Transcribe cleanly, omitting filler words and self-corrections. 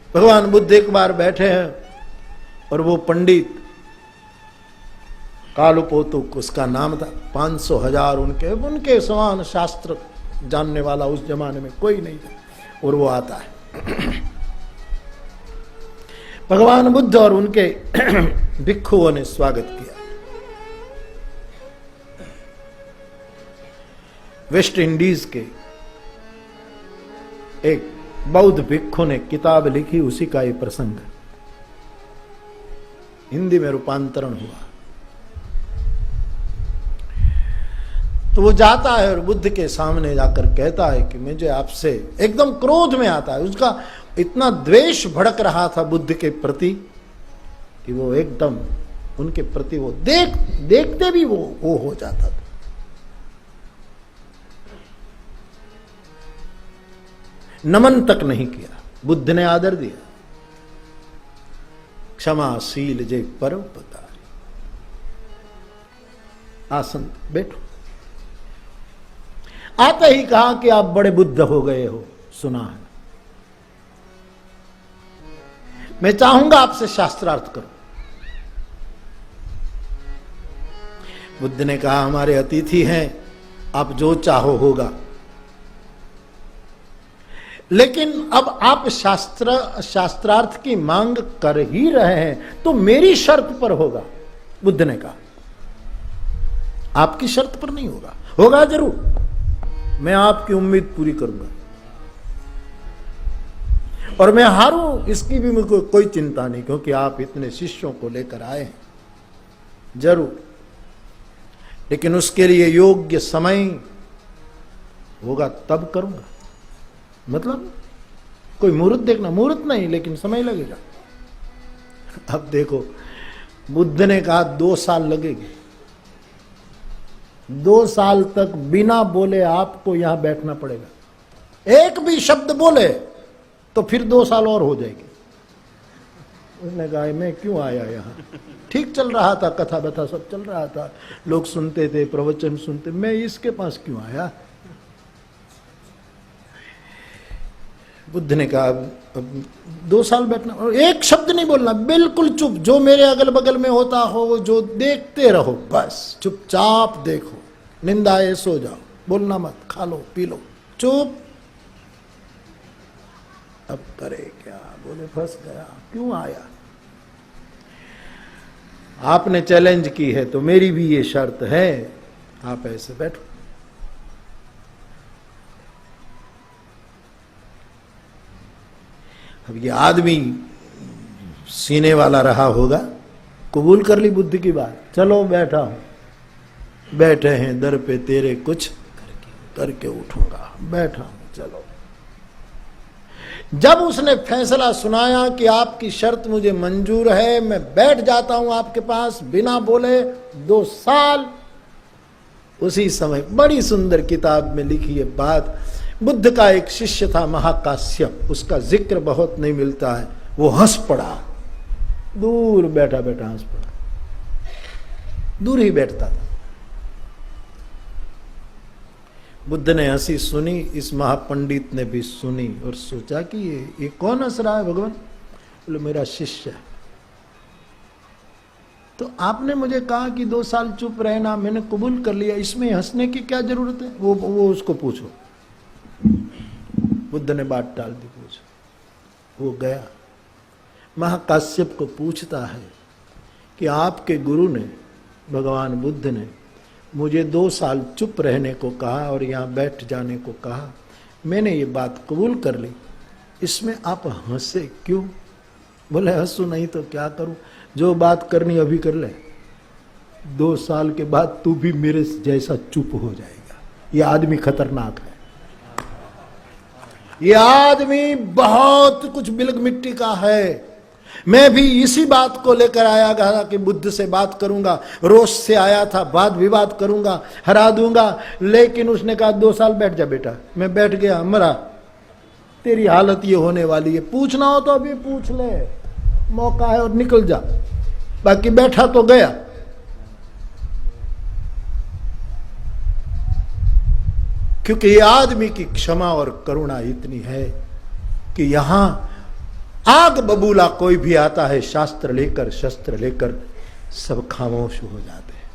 भगवान बुद्ध एक बार बैठे हैं और वो पंडित कालुपोतुक उसका नाम था, 500,000 उनके समान शास्त्र जानने वाला उस जमाने में कोई नहीं था। और वो आता है, भगवान बुद्ध और उनके भिक्षुओं ने स्वागत किया। वेस्ट इंडीज के एक बौद्ध भिक्षु ने किताब लिखी, उसी का ये प्रसंग है, हिंदी में रूपांतरण हुआ। तो वो जाता है और बुद्ध के सामने जाकर कहता है कि मुझे आपसे, एकदम क्रोध में आता है, उसका इतना द्वेष भड़क रहा था बुद्ध के प्रति कि वो एकदम उनके प्रति वो देखते भी वो हो जाता था। नमन तक नहीं किया, बुद्ध ने आदर दिया। क्षमाशील जे परोपकारी, आसन बैठो। आते ही कहा कि आप बड़े बुद्ध हो गए हो, सुना है, मैं चाहूंगा आपसे शास्त्रार्थ करो। बुद्ध ने कहा हमारे अतिथि हैं, आप जो चाहो होगा, लेकिन अब आप शास्त्रार्थ की मांग कर ही रहे हैं तो मेरी शर्त पर होगा। बुद्ध ने कहा आपकी शर्त पर नहीं होगा, होगा जरूर, मैं आपकी उम्मीद पूरी करूंगा और मैं हारूं इसकी भी मुझे कोई चिंता नहीं, क्योंकि आप इतने शिष्यों को लेकर आए हैं, जरूर, लेकिन उसके लिए योग्य समय होगा तब करूंगा। मतलब कोई मुहूर्त देखना, मुहूर्त नहीं लेकिन समय लगेगा। अब देखो, बुद्ध ने कहा 2 साल लगेंगे, 2 साल तक बिना बोले आपको यहां बैठना पड़ेगा। एक भी शब्द बोले तो फिर 2 साल और हो जाएंगे। उसने कहा मैं क्यों आया यहां, ठीक चल रहा था, कथा बथा सब चल रहा था, लोग सुनते थे, प्रवचन सुनते, मैं इसके पास क्यों आया। बुद्ध ने कहा 2 साल बैठना, और एक शब्द नहीं बोलना, बिल्कुल चुप, जो मेरे अगल बगल में होता हो जो देखते रहो, बस चुपचाप देखो, निंदाए सो जाओ, बोलना मत, खा लो पी लो, चुप। अब करे क्या, बोले फंस गया, क्यों आया। आपने चैलेंज की है तो मेरी भी ये शर्त है, आप ऐसे बैठो। अब ये आदमी सीने वाला रहा होगा, कबूल कर ली बुद्ध की बात, चलो बैठा हूं, बैठे हैं दर पे तेरे, कुछ करके उठूंगा, बैठा हूं, चलो। जब उसने फैसला सुनाया कि आपकी शर्त मुझे मंजूर है, मैं बैठ जाता हूं आपके पास बिना बोले 2 साल, उसी समय बड़ी सुंदर किताब में लिखी है बात। बुद्ध का एक शिष्य था महाकाश्यप, उसका जिक्र बहुत नहीं मिलता है, वो हंस पड़ा, दूर बैठा बैठा हंस पड़ा, दूर ही बैठता था। बुद्ध ने हंसी सुनी, इस महापंडित ने भी सुनी और सोचा कि ये कौन हंस रहा है भगवान। बोले मेरा शिष्य है। तो आपने मुझे कहा कि 2 साल चुप रहना, मैंने कबूल कर लिया, इसमें हंसने की क्या जरूरत है, वो उसको पूछो। बुद्ध ने बात टाल दी, पूछो। वो गया, महाकाश्यप को पूछता है कि आपके गुरु ने, भगवान बुद्ध ने मुझे 2 साल चुप रहने को कहा और यहाँ बैठ जाने को कहा, मैंने ये बात कबूल कर ली, इसमें आप हंसे क्यों। बोले हंसू नहीं तो क्या करूं, जो बात करनी अभी कर ले, 2 साल के बाद तू भी मेरे जैसा चुप हो जाएगा। ये आदमी खतरनाक है, ये आदमी बहुत कुछ बिलग मिट्टी का है। मैं भी इसी बात को लेकर आया था कि बुद्ध से बात करूंगा, रोष से आया था, वाद विवाद करूंगा, हरा दूंगा, लेकिन उसने कहा 2 साल बैठ जा बेटा। मैं बैठ गया, मरा, तेरी हालत ये होने वाली है, पूछना हो तो अभी पूछ ले, मौका है, और निकल जा, बाकी बैठा तो गया। क्योंकि ये आदमी की क्षमा और करुणा इतनी है कि यहां आग बबूला कोई भी आता है शास्त्र लेकर शस्त्र लेकर, सब खामोश हो जाते हैं।